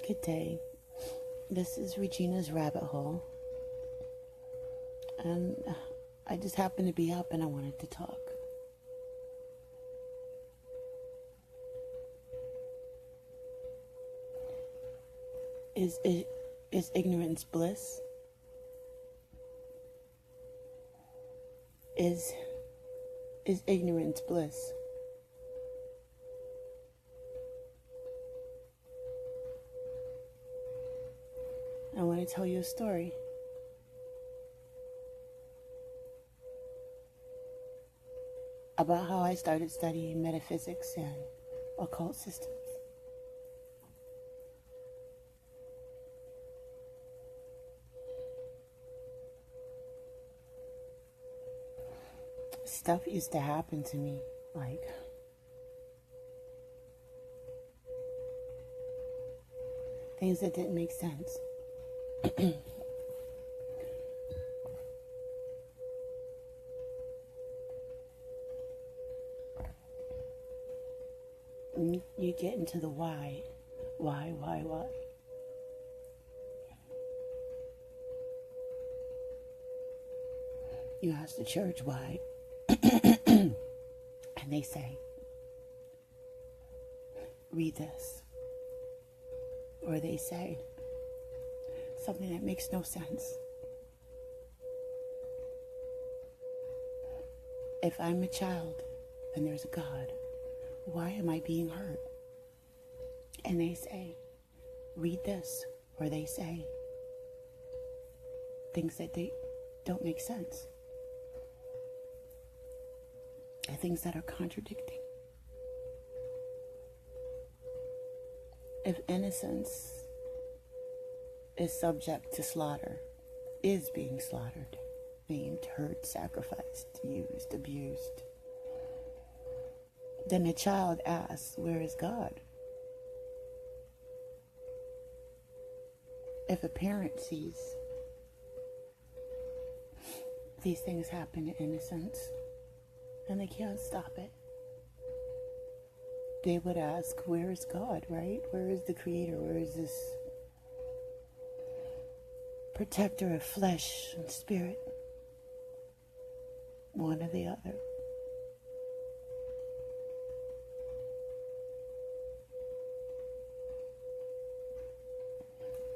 Good day. This is Regina's Rabbit Hole. And I just happened to be up and I wanted to talk. Is ignorance bliss? Is ignorance bliss? I want to tell you a story. About how I started studying metaphysics and occult systems. Stuff used to happen to me, like things that didn't make sense. You get into the why. You ask the church why, and they say, read this. Or they say something that makes no sense. If I'm a child and there's a God, why am I being hurt? And they say, read this. Or they say things that they don't make sense. Things that are contradicting. If innocence is subject to slaughter, is being slaughtered, maimed, hurt, sacrificed, used, abused, then a child asks, where is God? If a parent sees these things happen in innocence, and they can't stop it, they would ask, where is God, right? Where is the Creator? Where is this protector of flesh and spirit? One or the other.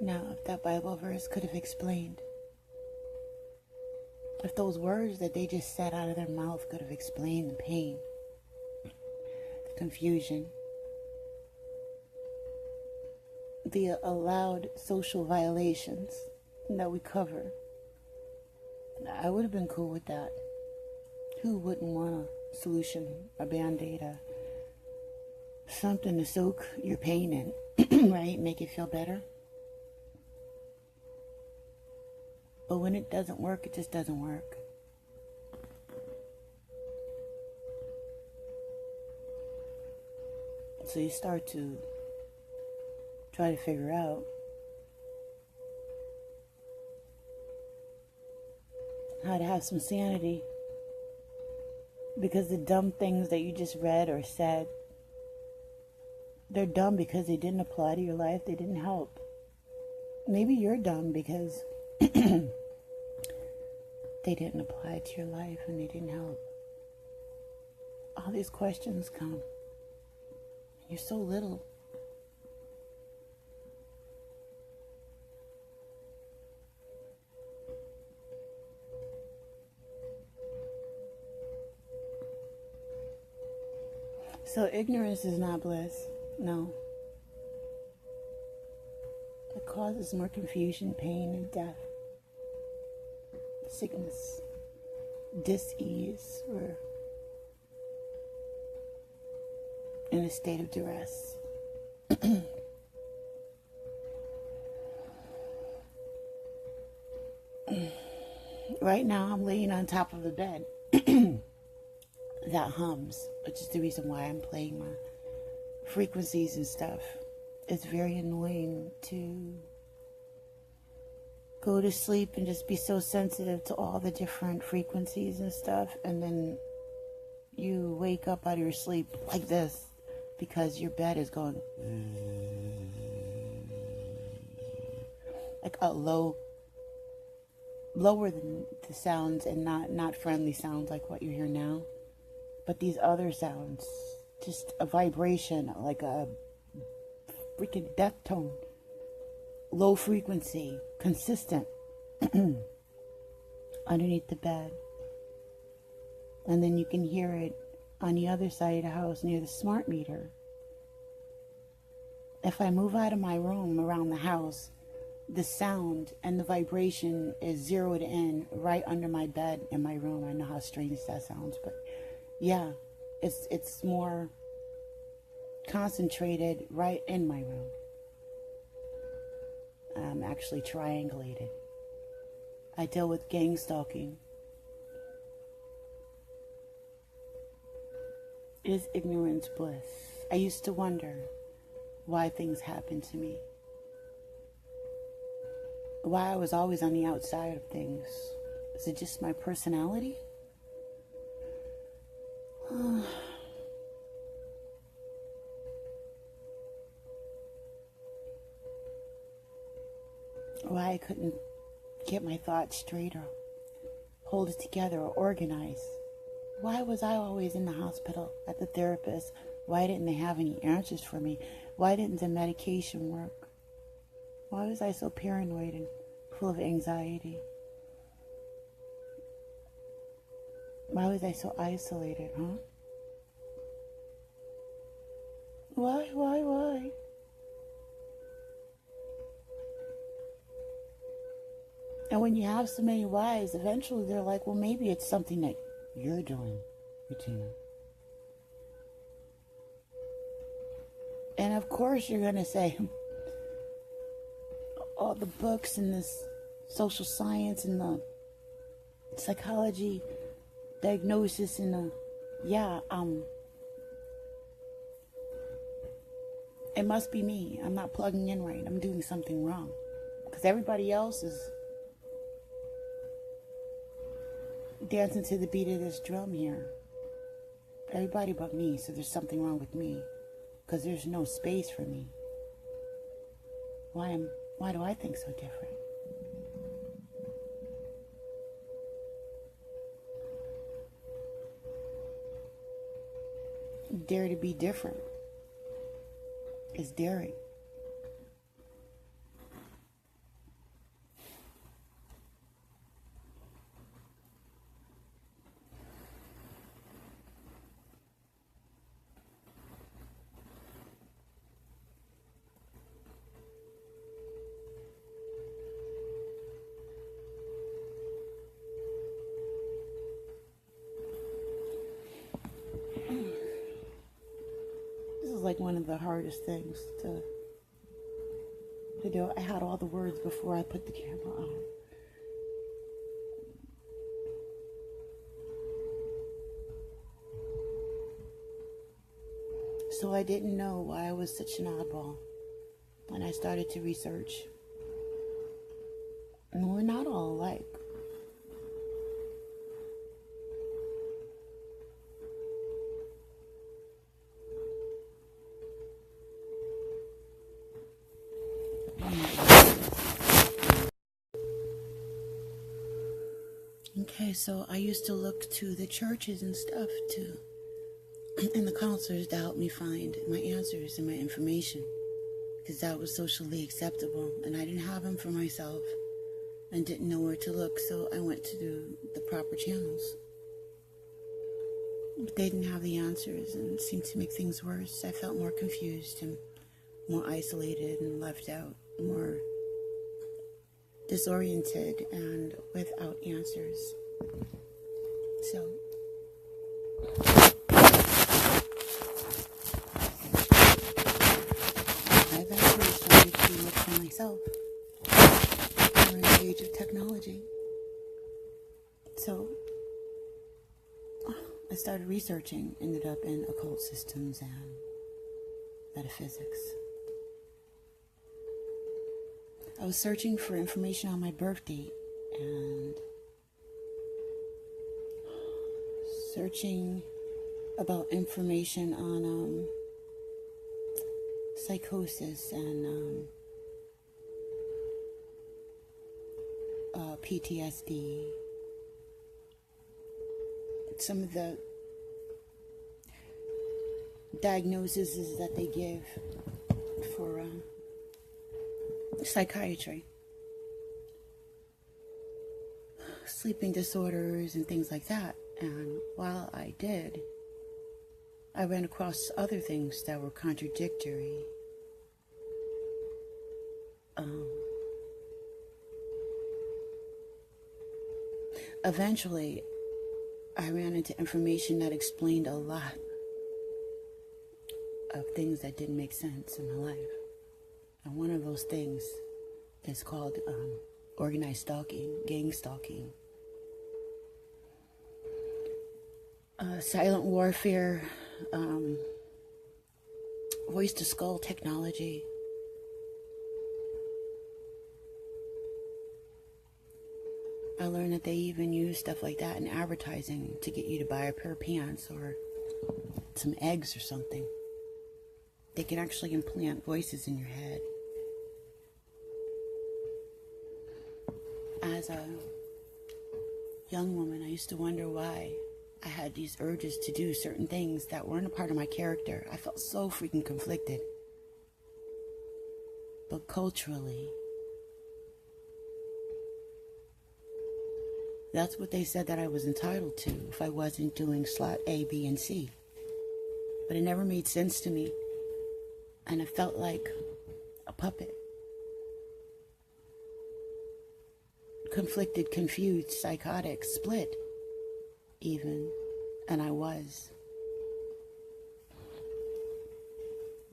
Now, if that Bible verse could have explained, if those words that they just said out of their mouth could have explained the pain, the confusion, the allowed social violations that we cover, I would have been cool with that. Who wouldn't want a solution, a band-aid, something to soak your pain in, right? Make it feel better. But when it doesn't work, it just doesn't work. So you start to try to figure out how to have some sanity. Because the dumb things that you just read or said, they're dumb because they didn't apply to your life, they didn't help. Maybe you're dumb because they didn't apply to your life and they didn't help. All these questions come. You're so little. So ignorance is not bliss. No. It causes more confusion, pain, and death. Sickness, dis-ease, or in a state of duress. Right now I'm laying on top of a bed that hums, which is the reason why I'm playing my frequencies and stuff. It's very annoying to go to sleep and just be so sensitive to all the different frequencies and stuff, and then you wake up out of your sleep like this because your bed is going like a lower than the sounds, and not friendly sounds like what you hear now, but these other sounds, just a vibration, like a freaking death tone, low frequency, consistent, underneath the bed. And then you can hear it on the other side of the house near the smart meter. If I move out of my room around the house, the sound and the vibration is zeroed in right under my bed in my room. I know how strange that sounds, but yeah, it's more concentrated right in my room. I'm actually triangulated. I deal with gang stalking. Is ignorance bliss? I used to wonder why things happen to me. Why I was always on the outside of things. Is it just my personality? Why I couldn't get my thoughts straight or hold it together or organize. Why was I always in the hospital at the therapist? Why didn't they have any answers for me? Why didn't the medication work? Why was I so paranoid and full of anxiety? Why was I so isolated, huh? Why? And when you have so many whys, eventually they're like, well, maybe it's something that you're doing, Regina. And of course you're going to say, all the books and this social science and the psychology diagnosis and the, it must be me. I'm not plugging in right. I'm doing something wrong. Because everybody else is dancing to the beat of this drum here. Everybody but me, so there's something wrong with me. Because there's no space for me. Why do I think so different? Dare to be different is daring. This is like one of the hardest things to do. I had all the words before I put the camera on. So I didn't know why I was such an oddball when I started to research. And we're not all alike. Okay, so I used to look to the churches and stuff and the counselors to help me find my answers and my information, because that was socially acceptable, and I didn't have them for myself and didn't know where to look, so I went to the proper channels. But they didn't have the answers, and it seemed to make things worse. I felt more confused and more isolated and left out, more disoriented and without answers. So I eventually started to look for myself. We're in the age of technology. So I started researching, ended up in occult systems and metaphysics. I was searching for information on my birth date and searching about information on psychosis and PTSD, some of the diagnoses that they give for psychiatry, sleeping disorders and things like that. And while I did, I ran across other things that were contradictory. Eventually, I ran into information that explained a lot of things that didn't make sense in my life. And one of those things is called organized stalking, gang stalking, silent warfare, voice-to-skull technology. I learned that they even use stuff like that in advertising to get you to buy a pair of pants or some eggs or something. They can actually implant voices in your head. As a young woman, I used to wonder why I had these urges to do certain things that weren't a part of my character. I felt so freaking conflicted. But culturally, that's what they said that I was entitled to if I wasn't doing slot A, B, and C. But it never made sense to me. And I felt like a puppet. Conflicted, confused, psychotic, split, even. And I was.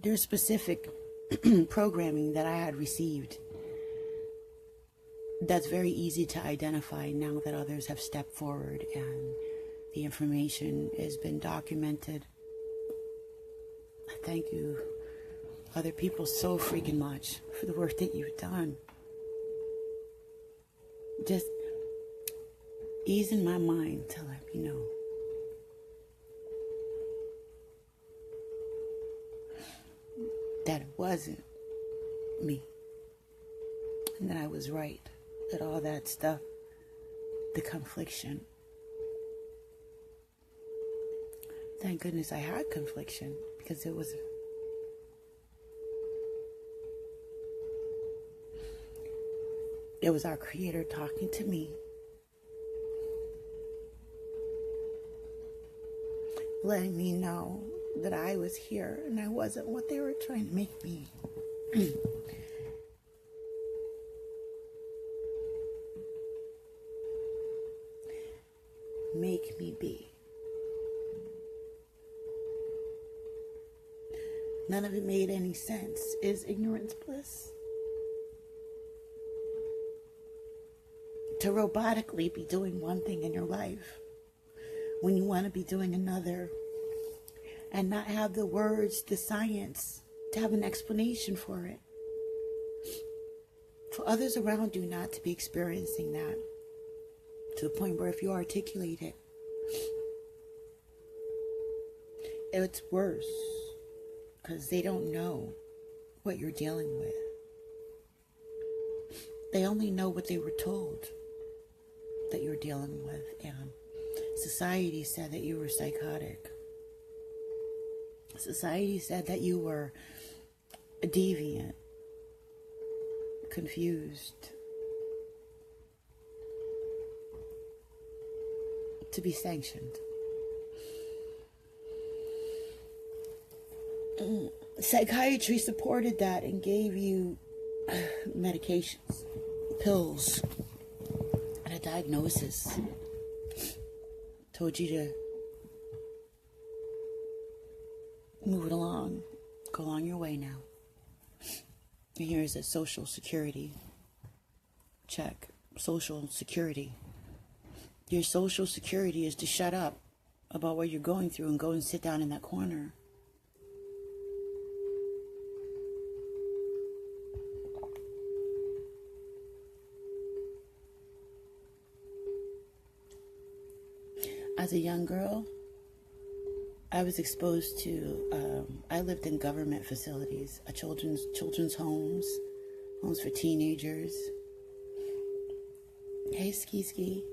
There's specific programming that I had received that's very easy to identify now that others have stepped forward and the information has been documented. I thank you, other people, so freaking much for the work that you've done. Just easing my mind to let me know that it wasn't me and that I was right. That all that stuff, the confliction. Thank goodness I had confliction, because it was our Creator talking to me, letting me know that I was here and I wasn't what they were trying to make me. Make me be. None of it made any sense. Is ignorance bliss? To robotically be doing one thing in your life when you want to be doing another, and not have the words, the science, to have an explanation for it. For others around you not to be experiencing that. To the point where if you articulate it, it's worse, because they don't know what you're dealing with. They only know what they were told that you're dealing with, and society said that you were psychotic. Society said that you were a deviant, confused, to be sanctioned. Psychiatry supported that and gave you medications, pills, and a diagnosis. Told you to move it along, go along your way now. And here's a social security check. Social security. Your social security is to shut up about what you're going through and go and sit down in that corner. As a young girl, I was exposed to, I lived in government facilities, children's homes for teenagers. Hey, Ski Ski.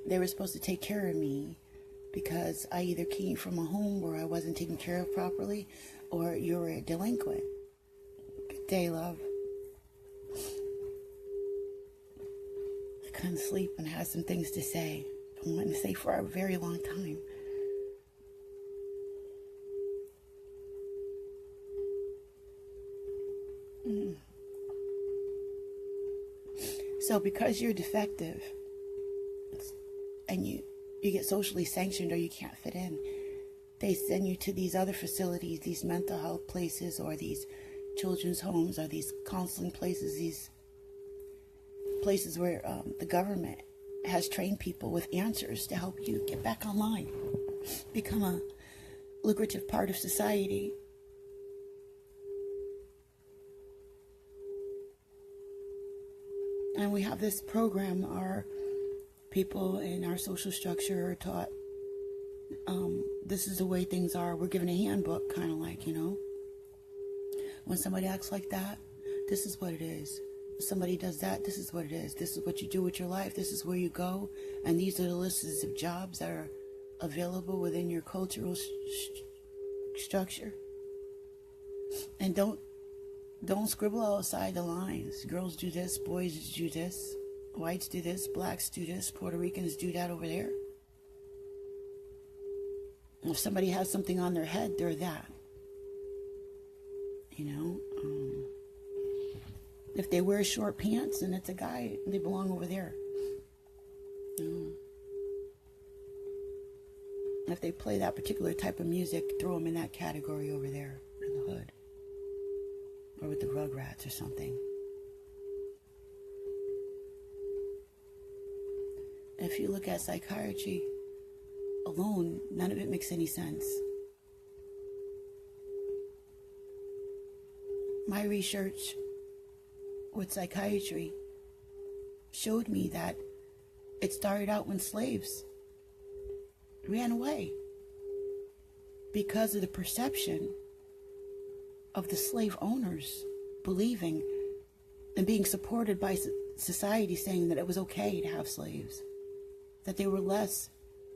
They were supposed to take care of me because I either came from a home where I wasn't taken care of properly, or you were a delinquent. Good day, love. I couldn't sleep and had some things to say. I wanted to say for a very long time. So because you're defective and you get socially sanctioned or you can't fit in, they send you to these other facilities, these mental health places or these children's homes or these counseling places, these places where the government has trained people with answers to help you get back online, become a lucrative part of society. And we have this program, our people in our social structure are taught, this is the way things are. We're given a handbook, kind of like, when somebody acts like that, this is what it is. If somebody does that, this is what it is. This is what you do with your life. This is where you go. And these are the lists of jobs that are available within your cultural structure. And don't scribble outside the lines. Girls do this, boys do this, whites do this, blacks do this, Puerto Ricans do that over there. If somebody has something on their head, they're that. If they wear short pants and it's a guy, they belong over there. If they play that particular type of music, throw them in that category over there in the hood. Or with the Rugrats or something. If you look at psychiatry alone, none of it makes any sense. My research with psychiatry showed me that it started out when slaves ran away because of the perception of the slave owners believing and being supported by society, saying that it was okay to have slaves, that they were less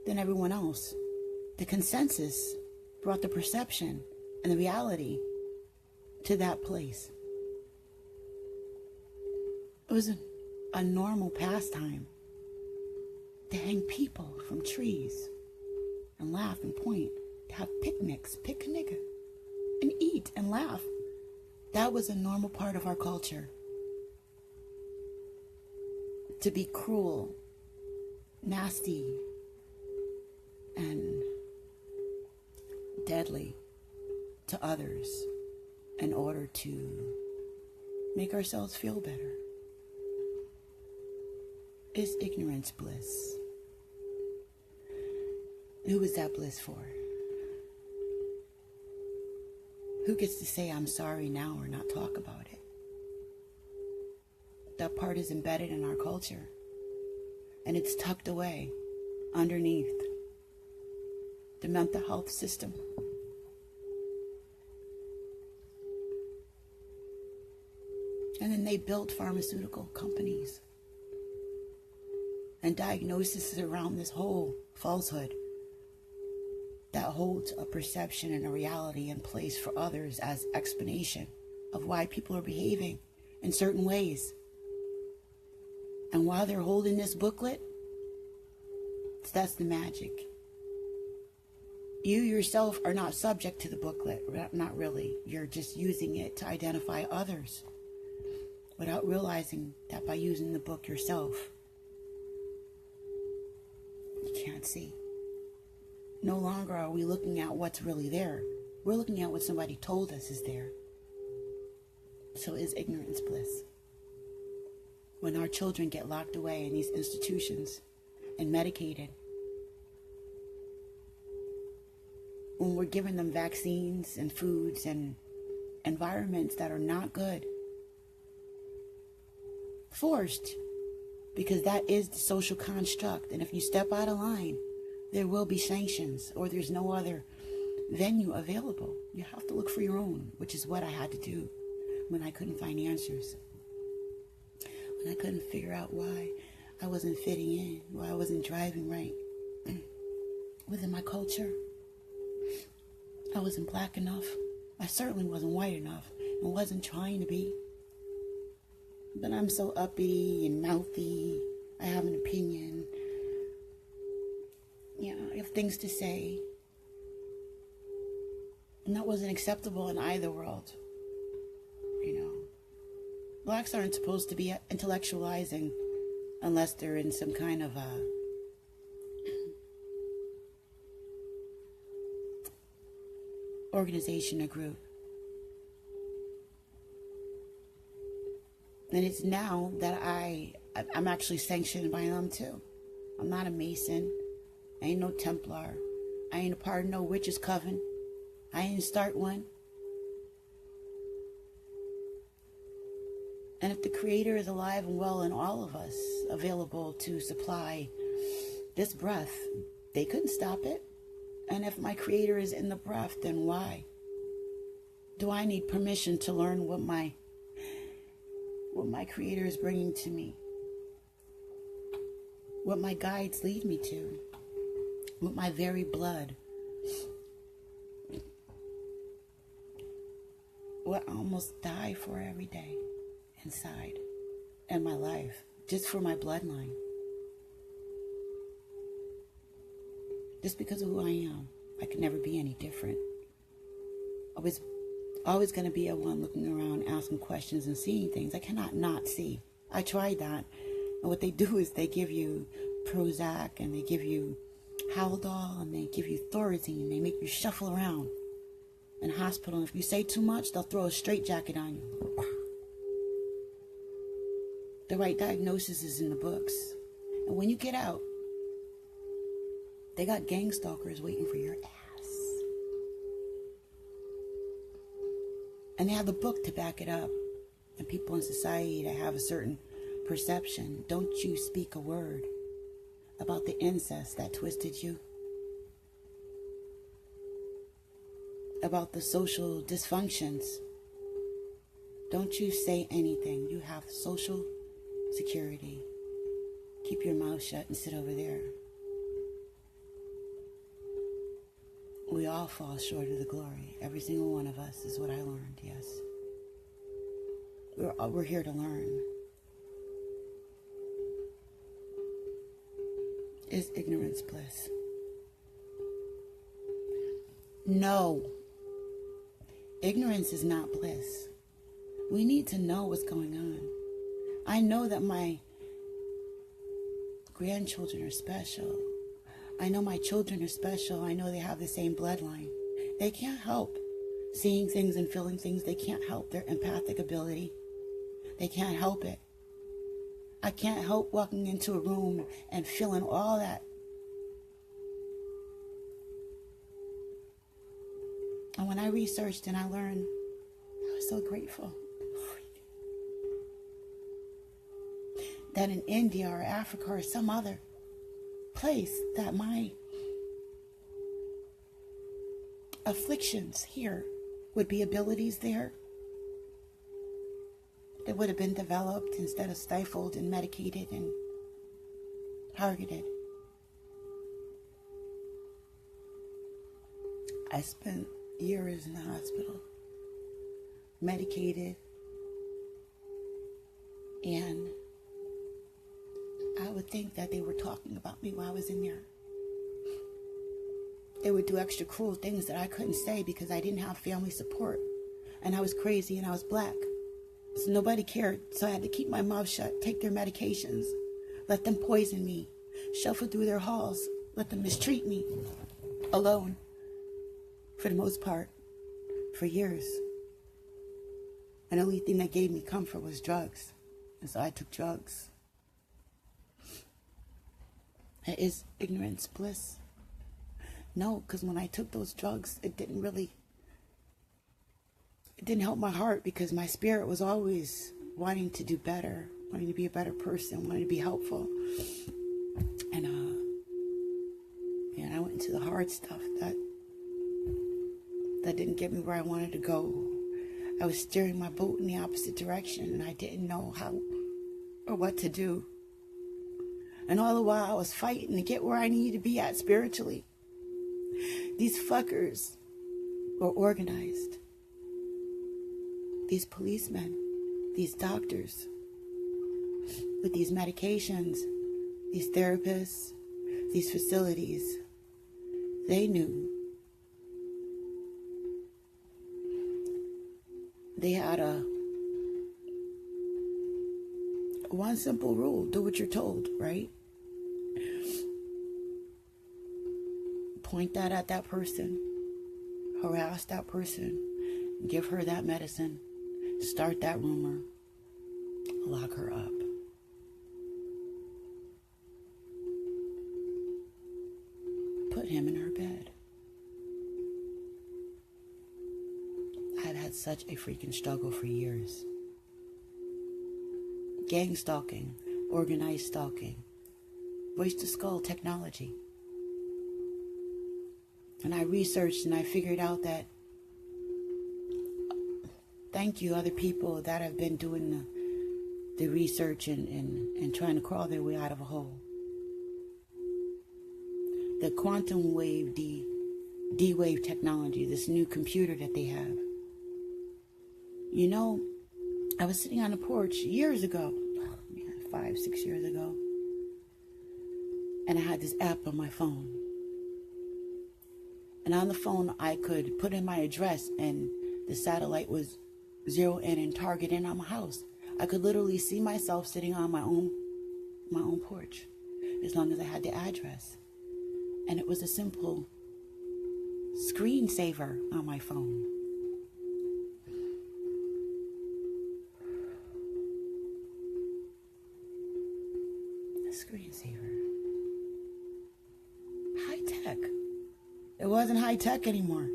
than everyone else. The consensus brought the perception and the reality to that place. It was a normal pastime to hang people from trees and laugh and point, to have picnics, picnic, and eat and laugh. That was a normal part of our culture. To be cruel, nasty, and deadly to others in order to make ourselves feel better. Is ignorance bliss? Who is that bliss for? Who gets to say I'm sorry now or not talk about it? That part is embedded in our culture. And it's tucked away underneath the mental health system. And then they built pharmaceutical companies and diagnoses around this whole falsehood that holds a perception and a reality in place for others as explanation of why people are behaving in certain ways. And while they're holding this booklet, that's the magic. You yourself are not subject to the booklet, not really. You're just using it to identify others without realizing that by using the book yourself, you can't see. No longer are we looking at what's really there. We're looking at what somebody told us is there. So is ignorance bliss? When our children get locked away in these institutions and medicated, when we're giving them vaccines and foods and environments that are not good, forced, because that is the social construct. And if you step out of line, there will be sanctions, or there's no other venue available. You have to look for your own, which is what I had to do when I couldn't find answers. When I couldn't figure out why I wasn't fitting in, why I wasn't driving right within my culture. I wasn't black enough. I certainly wasn't white enough and wasn't trying to be. But I'm so uppity and mouthy. I have an opinion. I have things to say. And that wasn't acceptable in either world. Blacks aren't supposed to be intellectualizing unless they're in some kind of organization or group. And it's now that I'm actually sanctioned by them too. I'm not a Mason. I ain't no Templar. I ain't a part of no witches' coven. I ain't start one. And if the Creator is alive and well in all of us, available to supply this breath, they couldn't stop it. And if my Creator is in the breath, then why do I need permission to learn what my Creator is bringing to me? What my guides lead me to? What my very blood, what I almost die for every day inside in my life, just for my bloodline. Just because of who I am, I could never be any different. I was always going to be a one looking around, asking questions and seeing things. I cannot not see. I tried that. And what they do is they give you Prozac and they give you Haldol and they give you Thorazine and they make you shuffle around in hospital. And if you say too much, they'll throw a straitjacket on you. The right diagnosis is in the books. And when you get out, they got gang stalkers waiting for your ass. And they have the book to back it up. And people in society that have a certain perception, don't you speak a word about the incest that twisted you, about the social dysfunctions. Don't you say anything. You have social security. Keep your mouth shut and sit over there. We all fall short of the glory. Every single one of us is what I learned, yes. We're here to learn. Is ignorance bliss? No. Ignorance is not bliss. We need to know what's going on. I know that my grandchildren are special. I know my children are special. I know they have the same bloodline. They can't help seeing things and feeling things. They can't help their empathic ability. They can't help it. I can't help walking into a room and feeling all that. And when I researched and I learned, I was so grateful that in India or Africa or some other place that my afflictions here would be abilities there that would have been developed instead of stifled and medicated and targeted. I spent years in the hospital, medicated, and I would think that they were talking about me while I was in there. They would do extra cruel things that I couldn't say because I didn't have family support. And I was crazy and I was black. So nobody cared. So I had to keep my mouth shut, take their medications, let them poison me, shuffle through their halls, let them mistreat me alone for the most part for years. And the only thing that gave me comfort was drugs. And so I took drugs. Is ignorance bliss? No, because when I took those drugs, it didn't help my heart because my spirit was always wanting to do better, wanting to be a better person, wanting to be helpful. And, I went into the hard stuff that didn't get me where I wanted to go. I was steering my boat in the opposite direction, and I didn't know how or what to do. And all the while I was fighting to get where I needed to be at spiritually. These fuckers were organized. These policemen, these doctors, with these medications, these therapists, these facilities, they knew. They had one simple rule: do what you're told, right? Point that at that person, harass that person, give her that medicine, start that rumor, lock her up. Put him in her bed. I've had such a freaking struggle for years. Gang stalking, organized stalking, voice to skull technology. And I researched and I figured out that, thank you other people that have been doing the research and trying to crawl their way out of a hole. The quantum wave, D-wave technology, this new computer that they have. You know, I was sitting on a porch years ago, 5-6 years ago, and I had this app on my phone. And on the phone, I could put in my address, and the satellite was zero in and target in on my house. I could literally see myself sitting on my own porch, as long as I had the address. And it was a simple screensaver on my phone. Screensaver. High tech. It wasn't high tech anymore.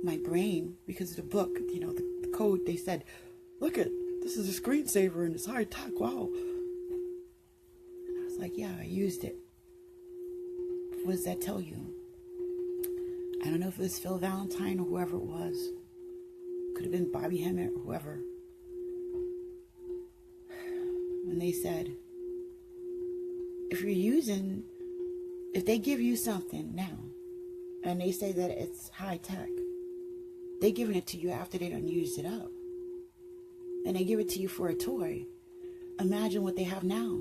My brain, because of the book, you know, the code, they said, look it, this is a screensaver and it's high tech, wow. And I was like, yeah, I used it. What does that tell you? I don't know if it was Phil Valentine or whoever it was. Could have been Bobby Hemmett or whoever. And they said, if they give you something now, and they say that it's high tech, they're giving it to you after they done used it up. And they give it to you for a toy. Imagine what they have now.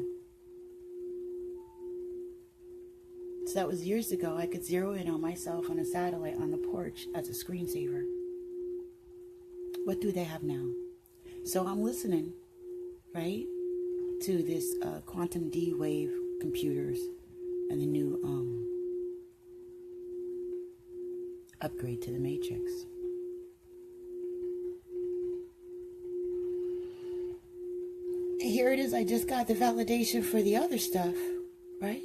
So that was years ago. I could zero in on myself on a satellite on the porch as a screensaver. What do they have now? So I'm listening, right, to this quantum D-wave computers and the new upgrade to the Matrix. And here it is. I just got the validation for the other stuff, right?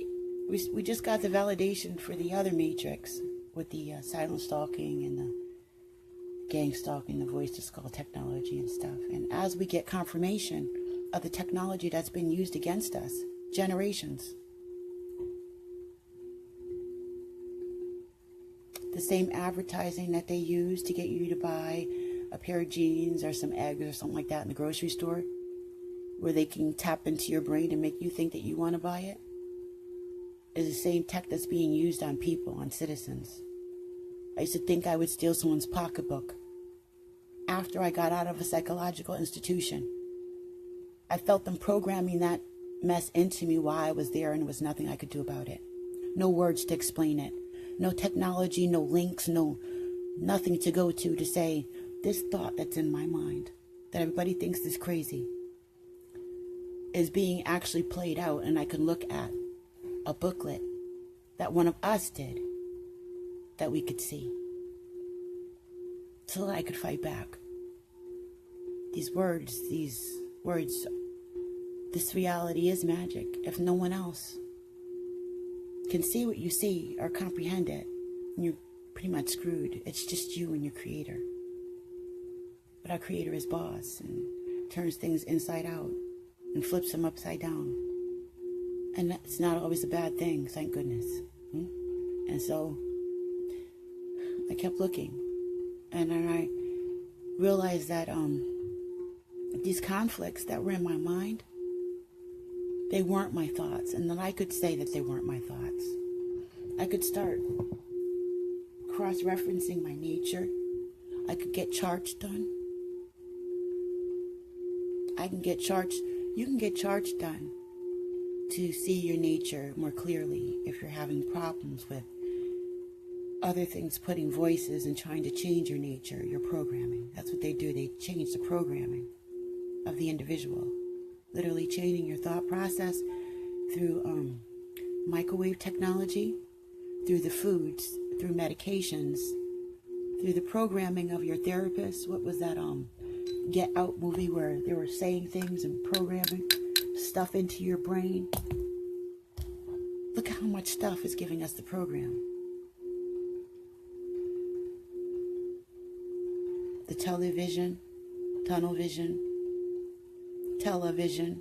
We just got the validation for the other Matrix with the silent stalking and the gang stalking, the voice to skull technology and stuff. And as we get confirmation of the technology that's been used against us, generations, the same advertising that they use to get you to buy a pair of jeans or some eggs or something like that in the grocery store, where they can tap into your brain and make you think that you want to buy it, is the same tech that's being used on people, on citizens. I used to think I would steal someone's pocketbook. After I got out of a psychological institution, I felt them programming that mess into me while I was there, and there was nothing I could do about it. No words to explain it. No technology, no links, nothing to go to say, this thought that's in my mind, that everybody thinks is crazy, is being actually played out, and I could look at a booklet that one of us did that we could see, so that I could fight back. These words, this reality is magic. If no one else can see what you see or comprehend it, you're pretty much screwed. It's just you and your creator. But our creator is boss and turns things inside out and flips them upside down. And that's not always a bad thing, thank goodness. And so I kept looking, and then I realized that these conflicts that were in my mind, they weren't my thoughts. And then I could say that they weren't my thoughts. I could start cross-referencing my nature. I could get charts done. You can get charts done to see your nature more clearly if you're having problems with other things, putting voices and trying to change your nature, your programming. That's what they do. They change the programming of the individual. Literally changing your thought process through microwave technology, through the foods, through medications, through the programming of your therapist. What was that Get Out movie where they were saying things and programming stuff into your brain? Look how much stuff is giving us the program. The television, tunnel vision, television.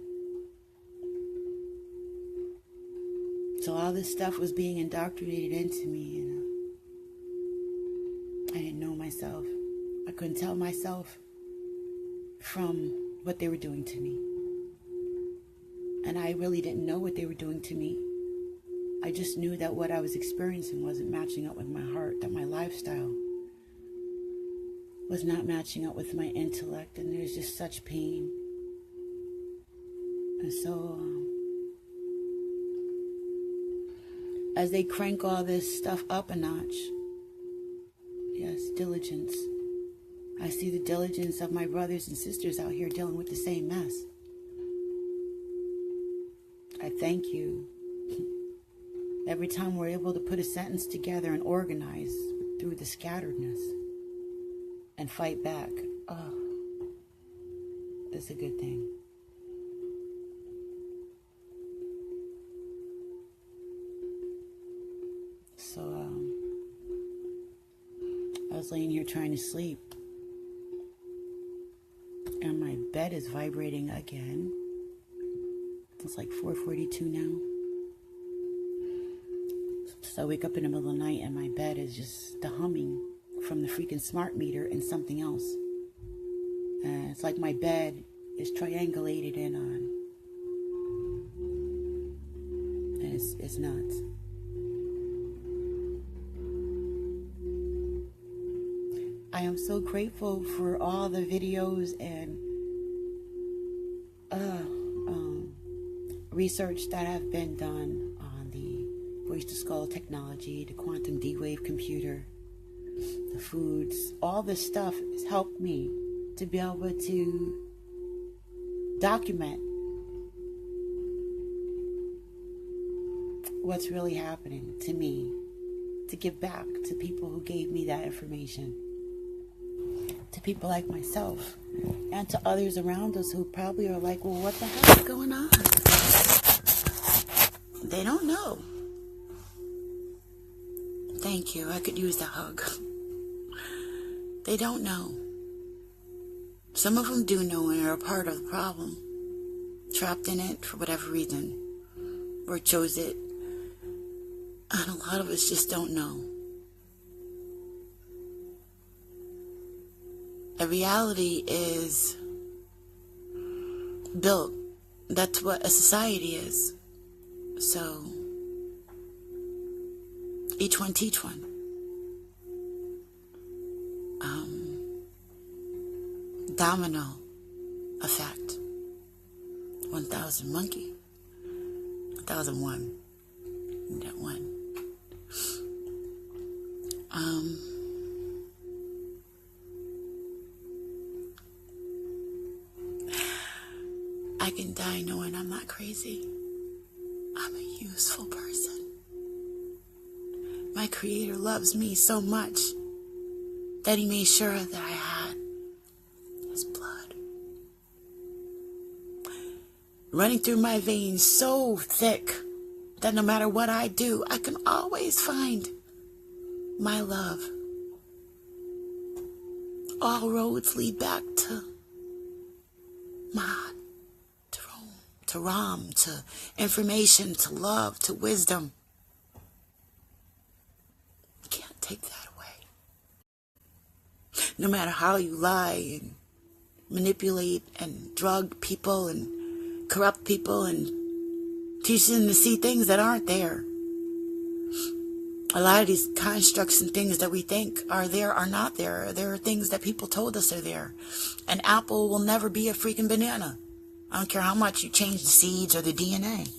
So all this stuff was being indoctrinated into me, and I didn't know myself. I couldn't tell myself from what they were doing to me. And I really didn't know what they were doing to me. I just knew that what I was experiencing wasn't matching up with my heart, that my lifestyle was not matching up with my intellect, and there's just such pain. And so, as they crank all this stuff up a notch, yes, diligence. I see the diligence of my brothers and sisters out here dealing with the same mess. I thank you. Every time we're able to put a sentence together and organize through the scatteredness and fight back, oh, it's a good thing. So, I was laying here trying to sleep, and my bed is vibrating again. It's like 4:42 now. So I wake up in the middle of the night, and my bed is just the humming from the freaking smart meter and something else. And it's like my bed is triangulated in on. And it's nuts. I am so grateful for all the videos and research that have been done on the voice-to-skull technology, the quantum D-wave computer, the foods. All this stuff has helped me to be able to document what's really happening to me, to give back to people who gave me that information, to people like myself, and to others around us who probably are like, well, what the hell is going on? They don't know. Thank you. I could use the hug. They don't know. Some of them do know and are a part of the problem, trapped in it for whatever reason, or chose it. And a lot of us just don't know. A reality is built. That's what a society is. So, each one teach one. Domino effect. 1,000 monkey. 1,001. That one. I can die knowing I'm not crazy. I'm a useful person. My Creator loves me so much that He made sure that I had His blood running through my veins so thick that no matter what I do, I can always find my love. All roads lead back to Ma'at, to Ram, to information, to love, to wisdom. take that away. No matter how you lie and manipulate and drug people and corrupt people and teach them to see things that aren't there. A lot of these constructs and things that we think are there are not there. There are things that people told us are there. An apple will never be a freaking banana. I don't care how much you change the seeds or the DNA.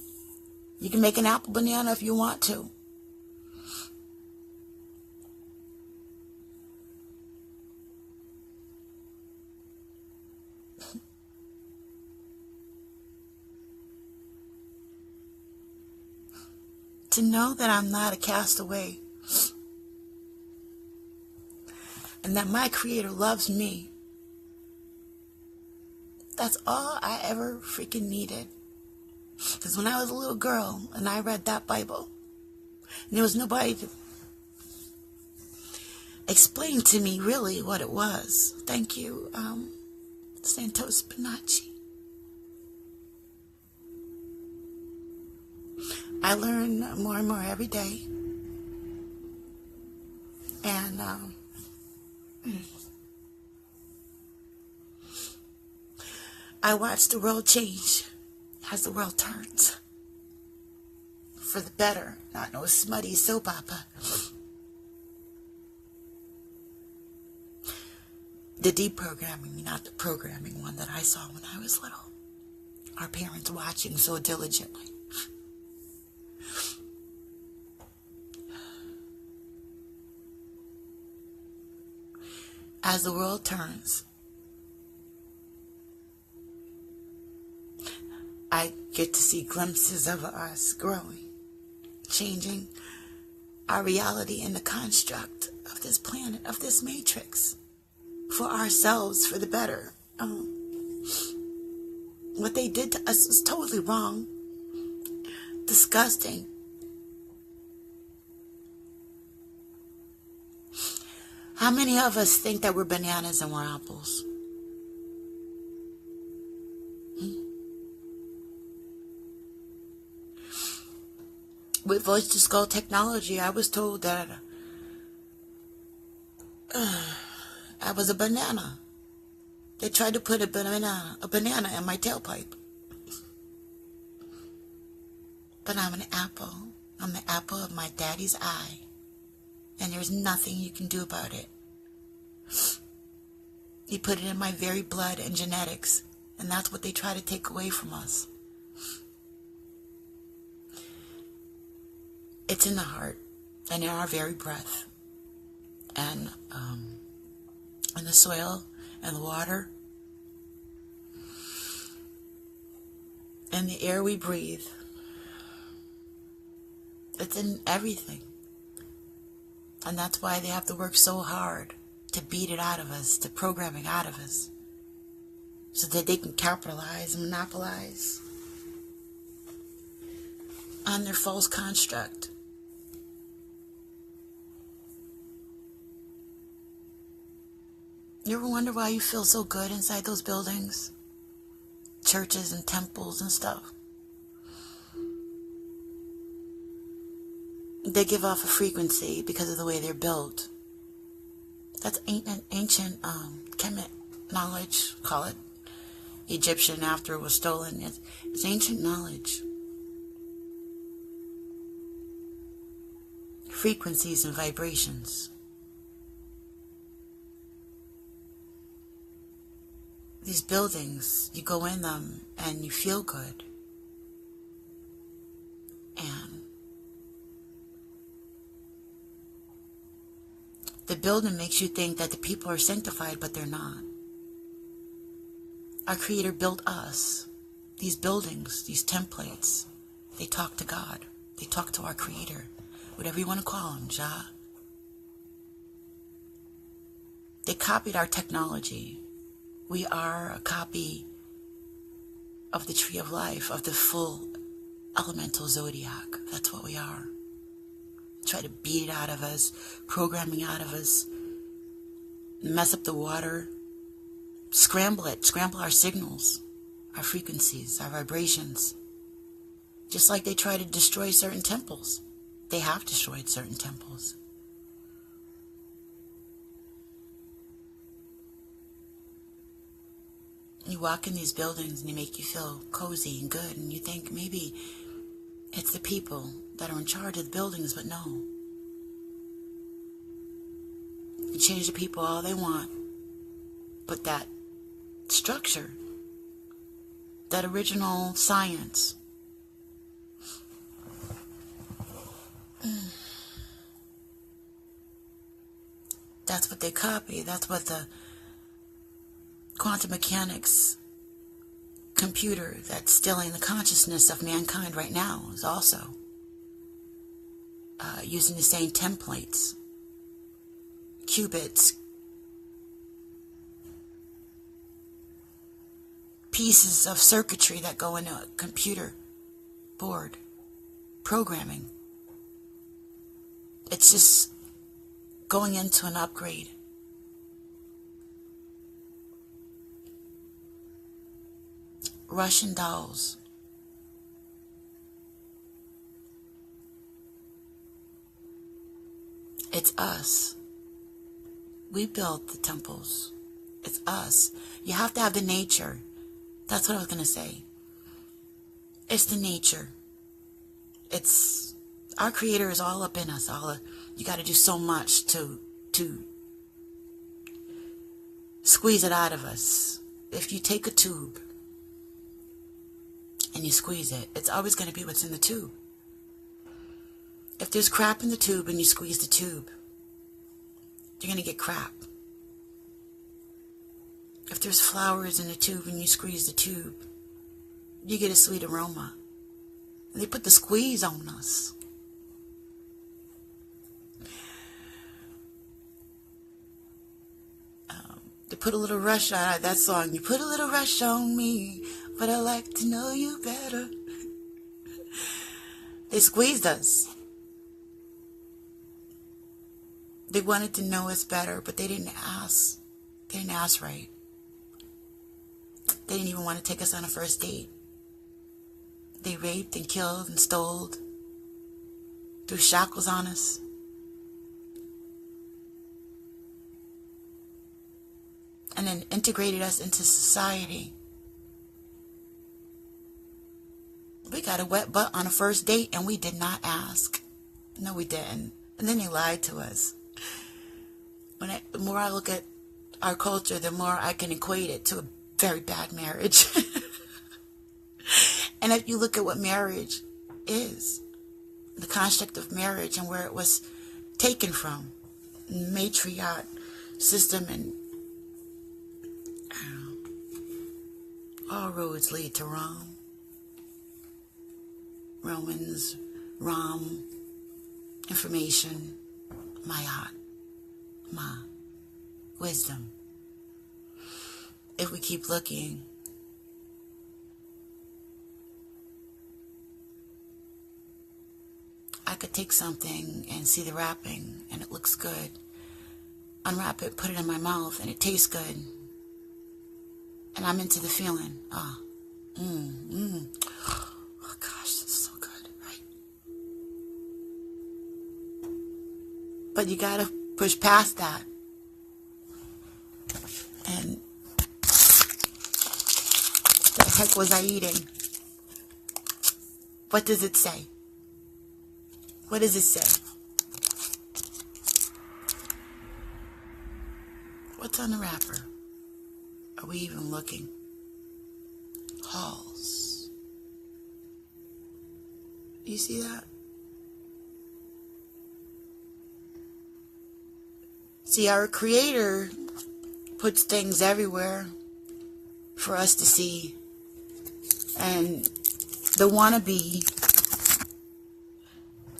You can make an apple banana if you want to. To know that I'm not a castaway and that my Creator loves me, that's all I ever freaking needed. Because when I was a little girl and I read that Bible, and there was nobody to explain to me really what it was. Thank you, Santos Panacci. I learn more and more every day. And I watch the world change as the world turns. For the better, not no smutty soap opera. The deprogramming, not the programming one that I saw when I was little. Our parents watching so diligently. As the world turns, I get to see glimpses of us growing, changing our reality in the construct of this planet, of this matrix, for ourselves, for the better. What they did to us was totally wrong, disgusting. How many of us think that we're bananas and we're apples? With voice-to-skull technology, I was told that I was a banana. They tried to put a banana in my tailpipe. But I'm an apple. I'm the apple of my daddy's eye. And there's nothing you can do about it. He put it in my very blood and genetics, and that's what they try to take away from us. It's in the heart, and in our very breath, and in the soil, and the water, and the air we breathe. It's in everything. And that's why they have to work so hard to beat it out of us, to program it out of us, so that they can capitalize and monopolize on their false construct. You ever wonder why you feel so good inside those buildings? Churches and temples and stuff. They give off a frequency because of the way they're built. That's ancient Kemet knowledge, call it. Egyptian after it was stolen. It's ancient knowledge. Frequencies and vibrations. These buildings, you go in them and you feel good. And the building makes you think that the people are sanctified, but they're not. Our Creator built us. These buildings, these templates, they talk to God. They talk to our Creator. Whatever you want to call him, Jah. They copied our technology. We are a copy of the tree of life, of the full elemental zodiac. That's what we are. Try to beat it out of us, programming out of us, mess up the water, scramble it, scramble our signals, our frequencies, our vibrations. Just like they try to destroy certain temples. They have destroyed certain temples. You walk in these buildings and they make you feel cozy and good, and you think maybe it's the people that are in charge of the buildings, but no. You change the people all they want, but that structure, that original science, that's what they copy. That's what the quantum mechanics computer that's stealing the consciousness of mankind right now is also using the same templates, qubits, pieces of circuitry that go into a computer board programming. It's just going into an upgrade. Russian dolls. It's us. We built the temples. It's us. You have to have the nature. That's what I was going to say. It's the nature. It's our Creator is all up in us. You got to do so much to squeeze it out of us. If you take a tube and you squeeze it, it's always going to be what's in the tube. If there's crap in the tube and you squeeze the tube, you're going to get crap. If there's flowers in the tube and you squeeze the tube, you get a sweet aroma. And they put the squeeze on us. They put a little rush on that song. You put a little rush on me, but I like to know you better. They squeezed us. They wanted to know us better, but they didn't ask. They didn't ask right. They didn't even want to take us on a first date. They raped and killed and stole, threw shackles on us. And then integrated us into society. We got a wet butt on a first date and we did not ask. No, we didn't. And then they lied to us. The more I look at our culture, the more I can equate it to a very bad marriage. And if you look at what marriage is, the construct of marriage and where it was taken from, matriarch system, and all roads lead to Rome. Romans, Ram, information, Mayat, Ma, wisdom. If we keep looking, I could take something and see the wrapping and it looks good. Unwrap it, put it in my mouth, and it tastes good. And I'm into the feeling. Oh gosh, this is so good, right? But you gotta push past that. And the heck was I eating? What does it say? What does it say? What's on the wrapper? Are we even looking? Halls. You see that? See, our Creator puts things everywhere for us to see. And the wannabe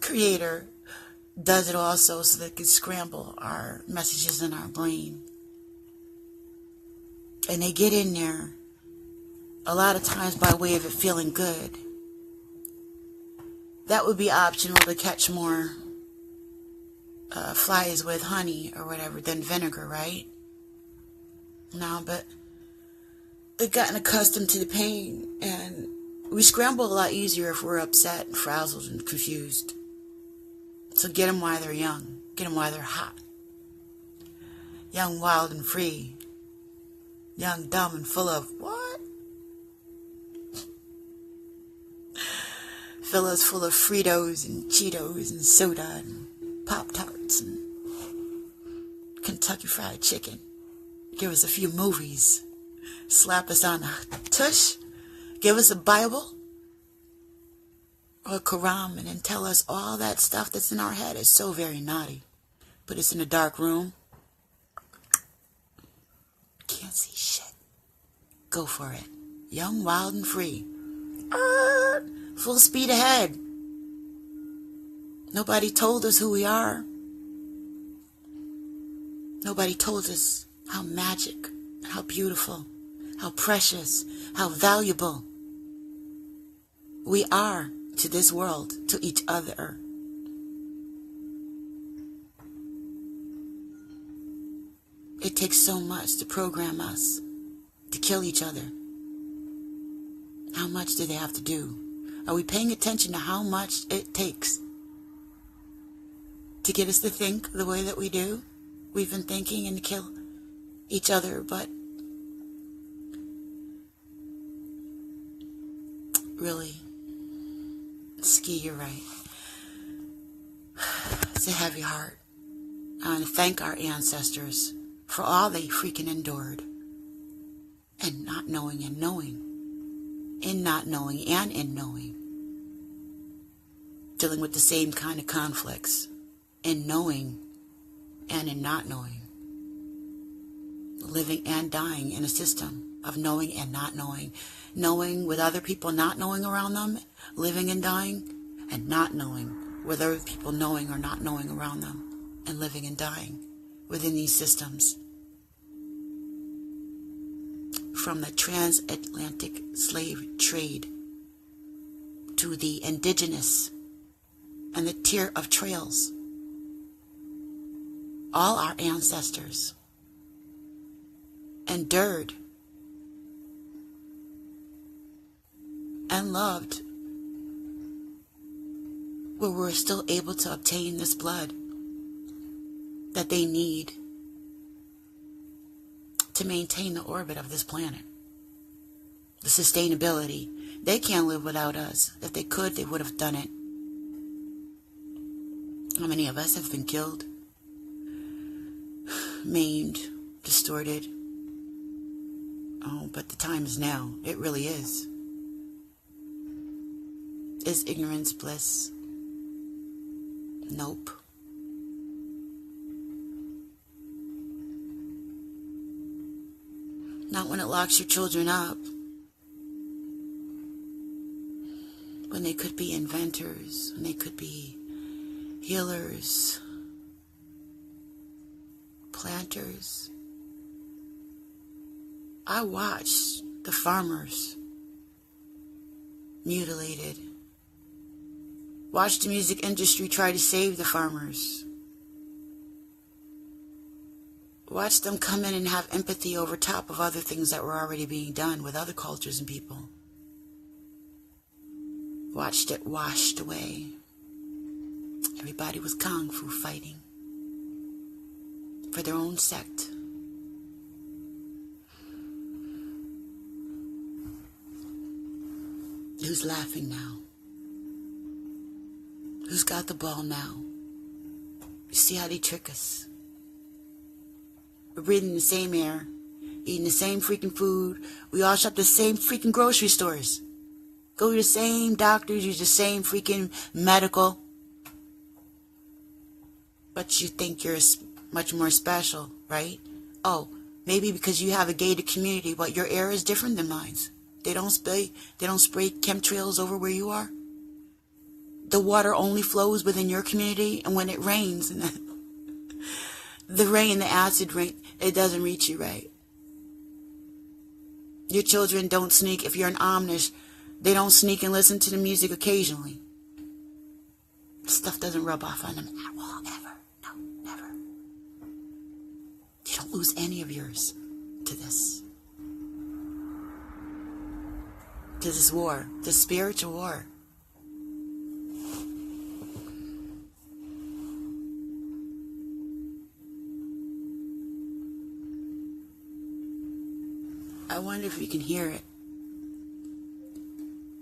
Creator does it also so that it can scramble our messages in our brain. And they get in there a lot of times by way of it feeling good. That would be optional to catch more flies with honey or whatever than vinegar, right? No, but they've gotten accustomed to the pain, and we scramble a lot easier if we're upset and frazzled and confused. So get them while they're young. Get them while they're hot. Young, wild, and free. Young, dumb, and full of what? Villas full of Fritos and Cheetos and soda and Pop-Tarts and Kentucky Fried Chicken. Give us a few movies. Slap us on the tush. Give us a Bible or a Quran and then tell us all that stuff that's in our head is so very naughty. Put us in a dark room. Can't see shit. Go for it. Young, wild, and free. Full speed ahead. Nobody told us who we are. Nobody told us how magic, how beautiful, how precious, how valuable we are to this world, to each other. It takes so much to program us to kill each other. How much do they have to do? Are we paying attention to how much it takes to get us to think the way that we do? We've been thinking and to kill each other, but really, Ski, you're right. It's a heavy heart. I want to thank our ancestors for all they freaking endured. And not knowing and knowing. In not knowing and in knowing. Dealing with the same kind of conflicts. In knowing and in not knowing. Living and dying in a system of knowing and not knowing. Knowing with other people not knowing around them. Living and dying. And not knowing with other people knowing or not knowing around them. And living and dying within these systems. From the transatlantic slave trade to the indigenous and the tier of trails. All our ancestors endured and loved where we're still able to obtain this blood that they need to maintain the orbit of this planet. The sustainability. They can't live without us. If they could, they would have done it. How many of us have been killed, maimed, distorted? Oh, but the time is now. It really is. Is ignorance bliss? Nope. Not when it locks your children up. When they could be inventors, when they could be healers, planters. I watched the farmers mutilated. Watched the music industry try to save the farmers. Watch them come in and have empathy over top of other things that were already being done with other cultures and people. Watched it washed away. Everybody was kung fu fighting for their own sect. Who's laughing now? Who's got the ball now? You see how they trick us? We're breathing the same air, eating the same freaking food. We all shop the same freaking grocery stores. Go to the same doctors, use the same freaking medical. But you think you're much more special, right? Oh, maybe because you have a gated community, but your air is different than mine. They don't spray chemtrails over where you are. The water only flows within your community, and when it rains, and the rain, the acid rain, it doesn't reach you right. Your children don't sneak. If you're an Amish, they don't sneak and listen to the music occasionally. Stuff doesn't rub off on them at all, ever. No, never. You don't lose any of yours to this. To this war, this spiritual war. wonder if you can hear it.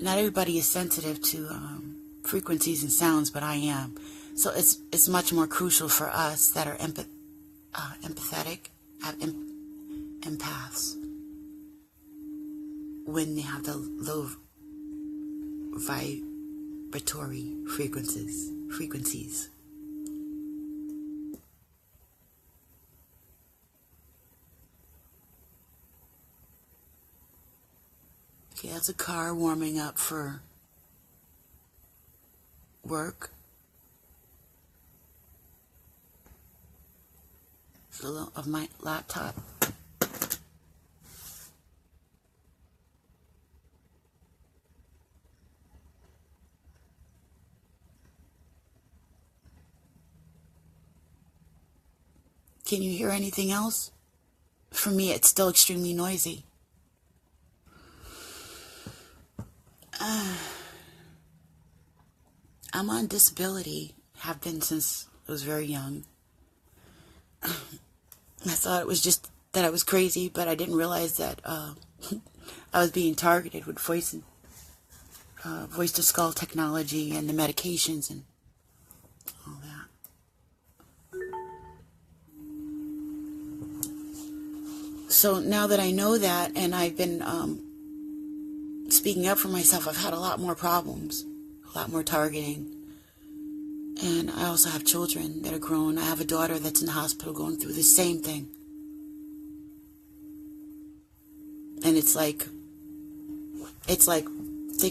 Not everybody is sensitive to frequencies and sounds, but I am. So it's much more crucial for us that are empathetic, have empaths, when they have the low vibratory frequencies. Okay, that's a car warming up for work. It's a little of my laptop. Can you hear anything else? For me, it's still extremely noisy. I'm on disability, have been since I was very young. I thought it was just that I was crazy, but I didn't realize that I was being targeted with voice-to-skull technology and the medications and all that. So now that I know that, and I've been speaking up for myself, I've had a lot more problems, a lot more targeting. And I also have children that are grown. I have a daughter that's in the hospital going through the same thing. And it's like they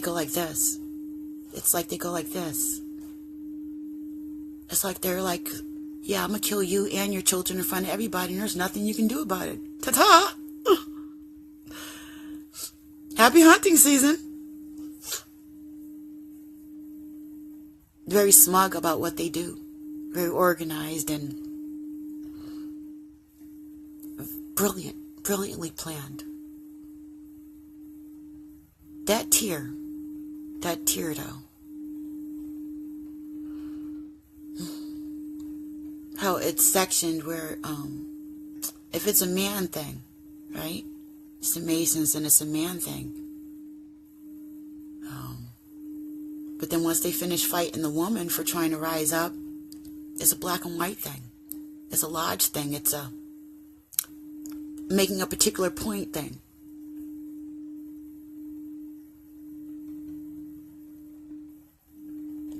go like this. It's like they go like this. It's like they're like, yeah, I'm going to kill you and your children in front of everybody, and there's nothing you can do about it. Ta-ta! Happy hunting season. Very smug about what they do. Very organized and brilliantly planned. That tear though. How it's sectioned where, if it's a man thing, right? It's the Masons and it's a man thing. But then once they finish fighting the woman for trying to rise up, it's a black and white thing. It's a lodge thing. It's a making a particular point thing.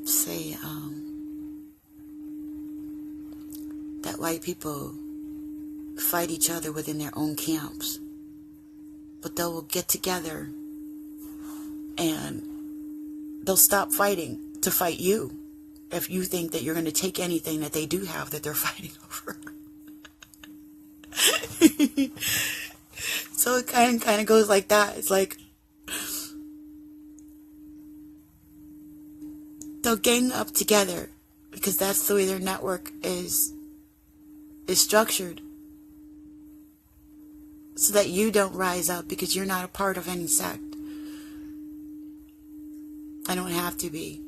Say that white people fight each other within their own camps, but they will get together and they'll stop fighting to fight you if you think that you're going to take anything that they do have that they're fighting over. So it kind of goes like that. It's like they'll gang up together because that's the way their network is structured, so that you don't rise up because you're not a part of any sect. I don't have to be.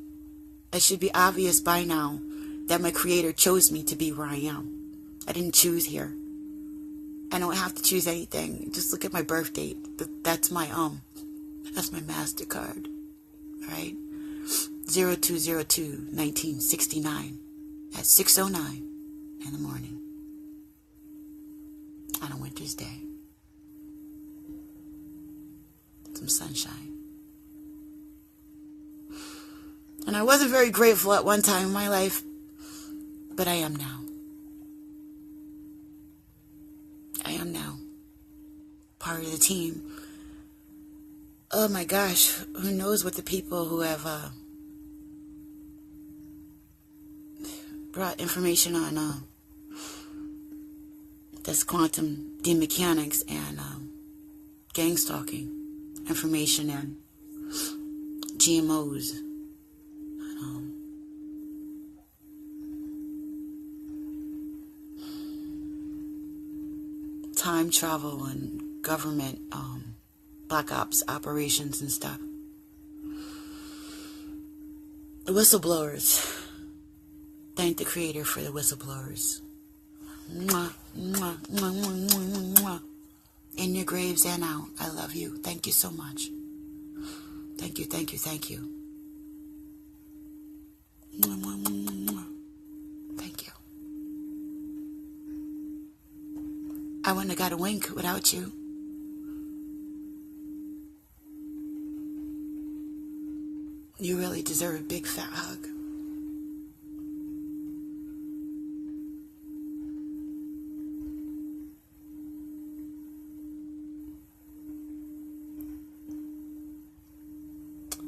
It should be obvious by now that my Creator chose me to be where I am. I didn't choose here. I don't have to choose anything. Just look at my birth date. That's my MasterCard. Right? 02/02/1969 at 6:09 in the morning on a winter's day. Some sunshine. And I wasn't very grateful at one time in my life, but I am now. I am now part of the team. Oh my gosh, who knows what the people who have brought information on this quantum demechanics and gang stalking information and GMOs. Time travel and government black ops operations and stuff. The whistleblowers. Thank the Creator for the whistleblowers. Mwah, mwah, mwah, mwah, mwah, mwah. in your graves and out. I love you. Thank you so much. Thank you, thank you, thank you. Thank you. I wouldn't have got a wink without you. You really deserve a big fat hug.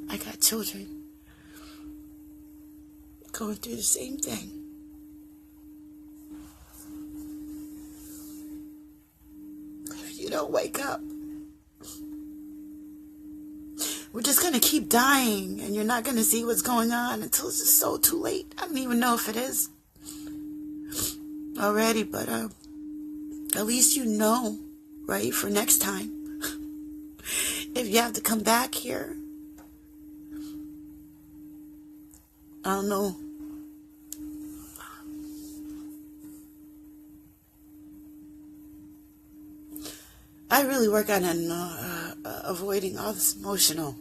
I got children going through the same thing. If you don't wake up, we're just going to keep dying, and you're not going to see what's going on until it's just so too late. I don't even know if it is already, but at least you know, right, for next time. If you have to come back here, I don't know. I really work on avoiding all this emotional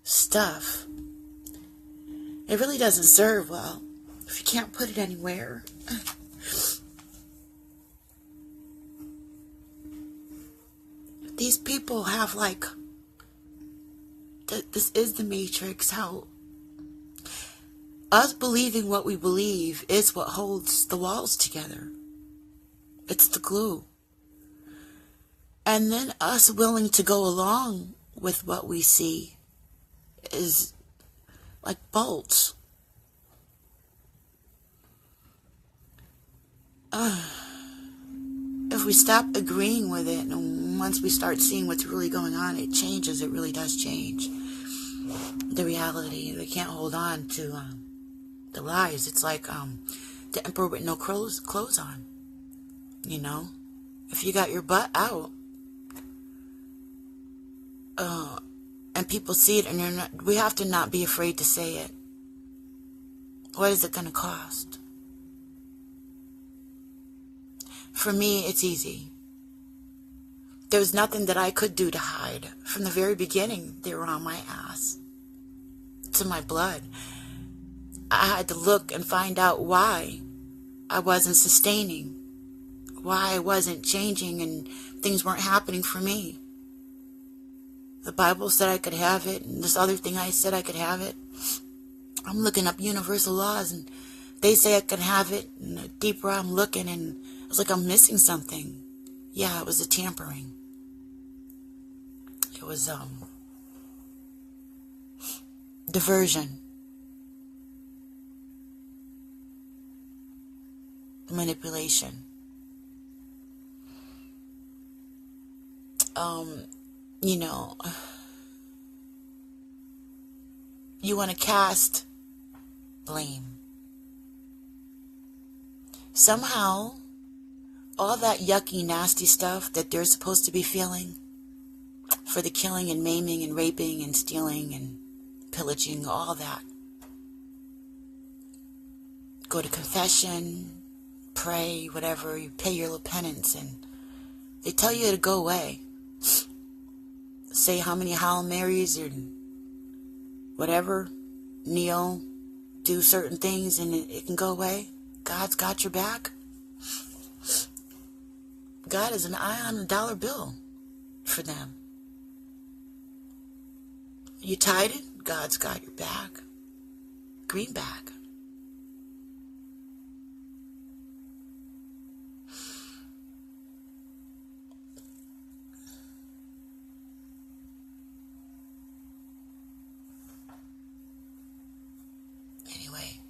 stuff. It really doesn't serve well if you can't put it anywhere. These people have this is the Matrix, how us believing what we believe is what holds the walls together. It's the glue. And then us willing to go along with what we see is like bolts. If we stop agreeing with it, and once we start seeing what's really going on, it changes. It really does change the reality. They can't hold on to the lies. It's like the emperor with no clothes on. You know, if you got your butt out, and people see it, and we have to not be afraid to say it. What is it going to cost? For me, it's easy. There was nothing that I could do to hide. From the very beginning, they were on my ass. To my blood. I had to look and find out why I wasn't sustaining. Why I wasn't changing and things weren't happening for me. The Bible said I could have it, and this other thing I said I could have it. I'm looking up universal laws, and they say I could have it, and the deeper I'm looking, and it's like I'm missing something. Yeah, it was a tampering. It was diversion. Manipulation. You know, you want to cast blame. Somehow, all that yucky, nasty stuff that they're supposed to be feeling for the killing and maiming and raping and stealing and pillaging, all that. Go to confession, pray, whatever, you pay your little penance, and they tell you to go away. Say how many Hail Marys or whatever, kneel, do certain things, and it can go away. God's got your back. God is an eye on a dollar bill for them. You tied it, God's got your back. Greenback. Anyway.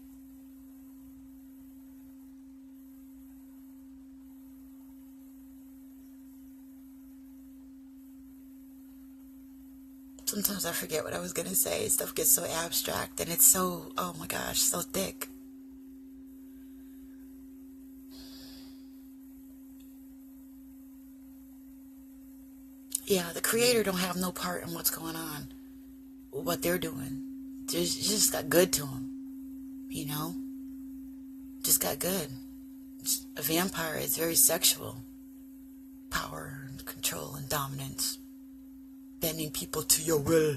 Sometimes I forget what I was going to say. Stuff gets so abstract and it's so, oh my gosh, so thick. Yeah, the creator don't have no part in what's going on, what they're doing. Just got good to them, you know? Just got good. A vampire is very sexual. Power, bending people to your will.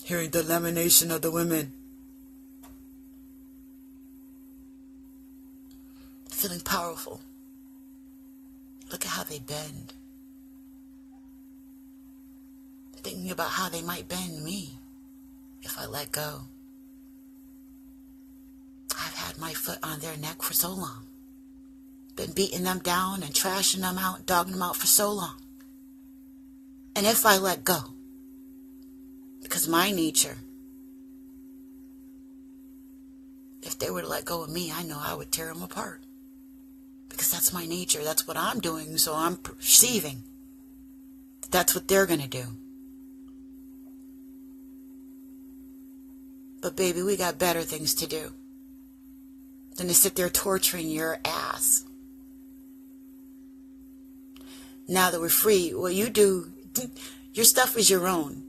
Hearing the lamentation of the women. Feeling powerful. Look at how they bend. Thinking about how they might bend me if I let go. I've had my foot on their neck for so long. Been beating them down and trashing them out, dogging them out for so long. And if I let go, because my nature, if they were to let go of me, I know I would tear them apart. Because that's my nature. That's what I'm doing. So I'm perceiving that's what they're going to do. But baby, we got better things to do than to sit there torturing your ass. Now that we're free, what you do, your stuff is your own.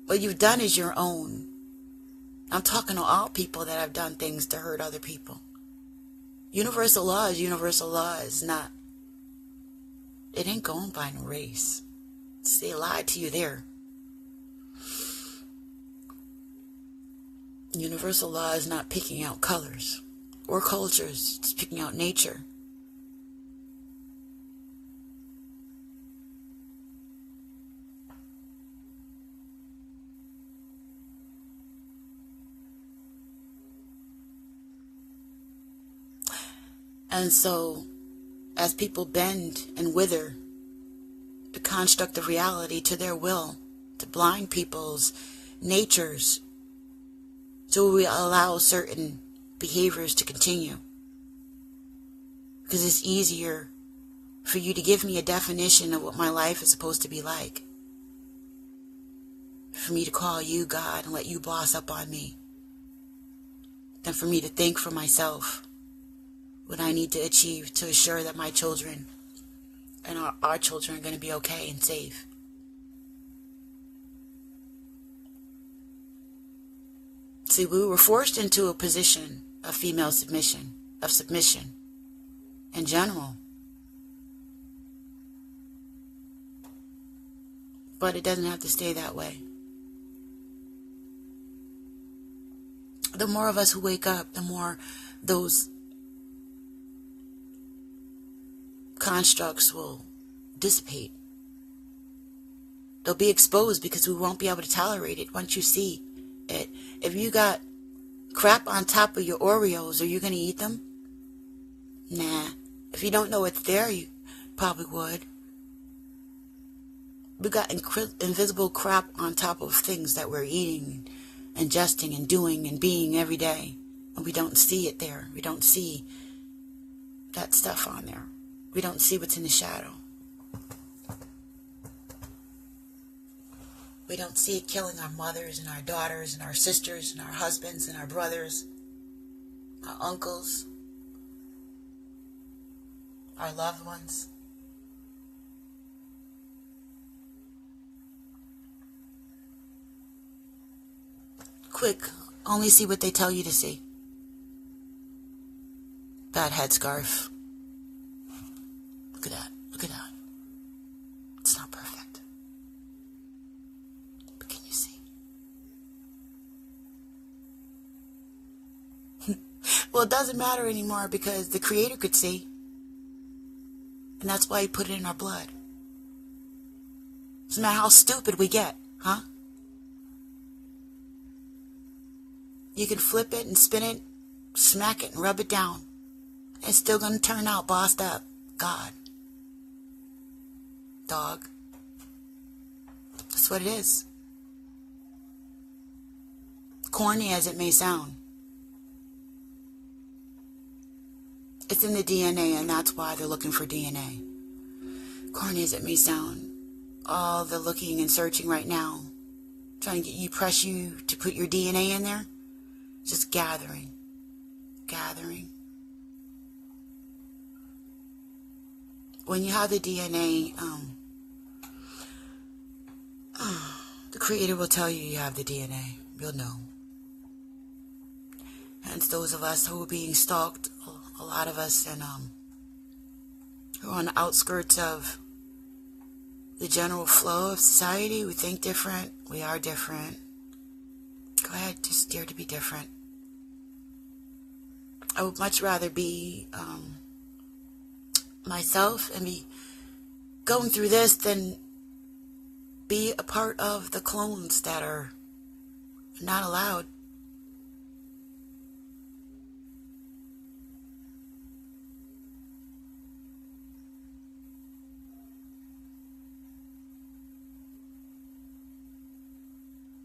What you've done is your own. I'm talking to all people that have done things to hurt other people. Universal law is universal law. Is not. It ain't going by no race. See, I lied to you there. Universal law is not picking out colors or cultures. It's picking out nature. And so, as people bend and wither the construct of reality to their will, to blind people's natures, so we allow certain behaviors to continue. Because it's easier for you to give me a definition of what my life is supposed to be like. For me to call you God and let you boss up on me. Than for me to think for myself what I need to achieve to assure that my children and our children are going to be okay and safe. See, we were forced into a position of female submission, of submission in general. But it doesn't have to stay that way. The more of us who wake up, the more those constructs will dissipate. They'll be exposed because we won't be able to tolerate it once you see it. If you got crap on top of your Oreos, are you going to eat them? Nah. If you don't know it's there, you probably would. We got invisible crap on top of things that we're eating, ingesting and doing and being every day. And we don't see it there. We don't see that stuff on there. We don't see what's in the shadow. We don't see it killing our mothers and our daughters and our sisters and our husbands and our brothers, our uncles, our loved ones. Quick, only see what they tell you to see. Bad headscarf. Look at that. Look at that. It's not perfect. But can you see? Well, it doesn't matter anymore because the Creator could see. And that's why He put it in our blood. Doesn't matter how stupid we get, huh? You can flip it and spin it, smack it and rub it down. It's still going to turn out bossed up. God. Dog. That's what it is. Corny as it may sound. It's in the DNA, and that's why they're looking for DNA. Corny as it may sound. All the looking and searching right now, trying to get you, press you to put your DNA in there, just gathering. Gathering. When you have the DNA, the Creator will tell you you have the DNA. You'll know. Hence those of us who are being stalked, a lot of us, and We're on the outskirts of the general flow of society. We think different. We are different. Go ahead, just dare to be different. I would much rather be myself and be going through this than be a part of the clones that are not allowed.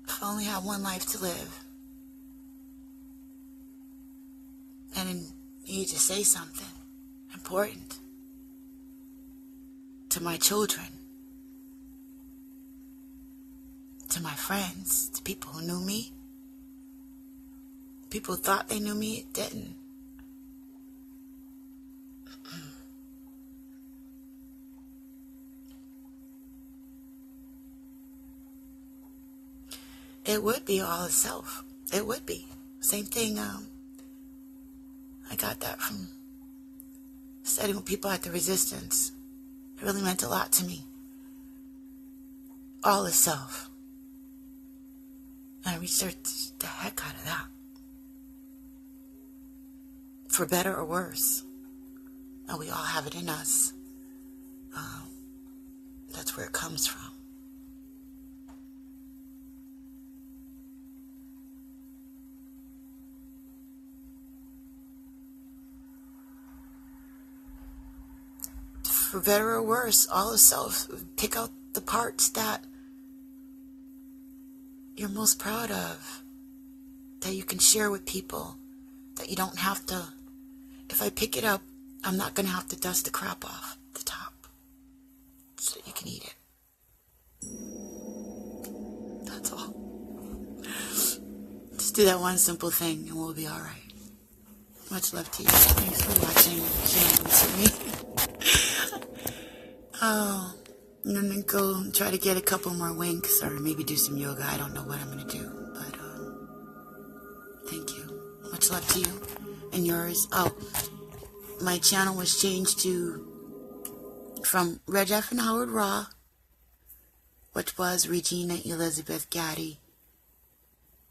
If I only have one life to live, and I need to say something important to my children, to my friends, to people who knew me. People thought they knew me, it didn't. It would be all of self. It would be. Same thing, I got that from studying with people at the Resistance. It really meant a lot to me. All is self. And I researched the heck out of that. For better or worse. And we all have it in us. That's where it comes from. For better or worse, all is self. Pick out the parts that you're most proud of, that you can share with people, that you don't have to. If I pick it up, I'm not going to have to dust the crap off the top so that you can eat it. That's all. Just do that one simple thing and we'll be all right. Much love to you. Thanks for watching and sharing this with me. Oh, I'm going to go and try to get a couple more winks or maybe do some yoga. I don't know what I'm going to do, but thank you. Much love to you and yours. Oh, my channel was changed from Reg F and Howard Raw, which was Regina, Elizabeth, Gaddy,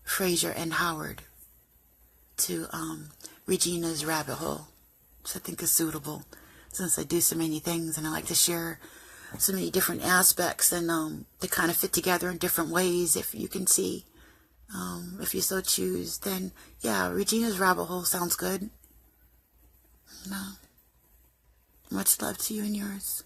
Fraser, and Howard, to Regina's Rabbit Hole, which I think is suitable since I do so many things and I like to share so many different aspects and they kind of fit together in different ways. If you can see, if you so choose, then yeah, Regina's Rabbit Hole sounds good. No. Much love to you and yours.